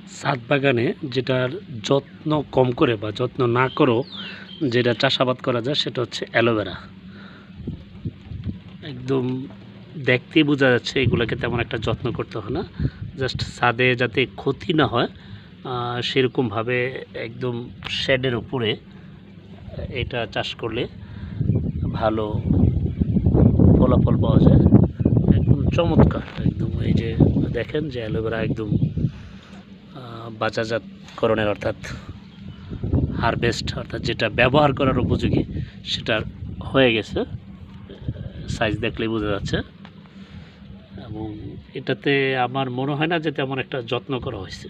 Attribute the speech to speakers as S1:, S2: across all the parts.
S1: ছাদ বাগানে যেটার যত্ন কম করে বা যত্ন না করেও যেটা চাষাবাদ করা যায় সেটা হচ্ছে অ্যালোভেরা। একদম দেখতেই বোঝা যাচ্ছে এগুলোকে তেমন একটা যত্ন করতে হয় না, জাস্ট ছাদে যাতে ক্ষতি না হয় সেরকমভাবে একদম শেডের উপরে এটা চাষ করলে ভালো ফলাফল পাওয়া যায়। একদম চমৎকার, একদম এই যে দেখেন যে অ্যালোভেরা একদম বাজারজাতকরণের অর্থাৎ হারভেস্ট অর্থাৎ যেটা ব্যবহার করার উপযোগী সেটা হয়ে গেছে, সাইজ দেখলেই বোঝা যাচ্ছে। এবং এটাতে আমার মনে হয় না যে তেমন একটা যত্ন করা হয়েছে।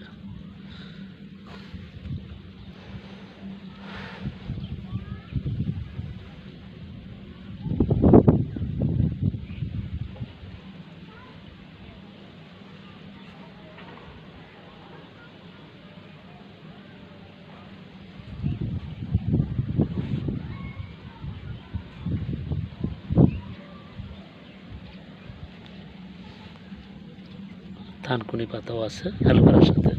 S1: থানকুনি পাতাও আছে অ্যালোভেরার সাথে।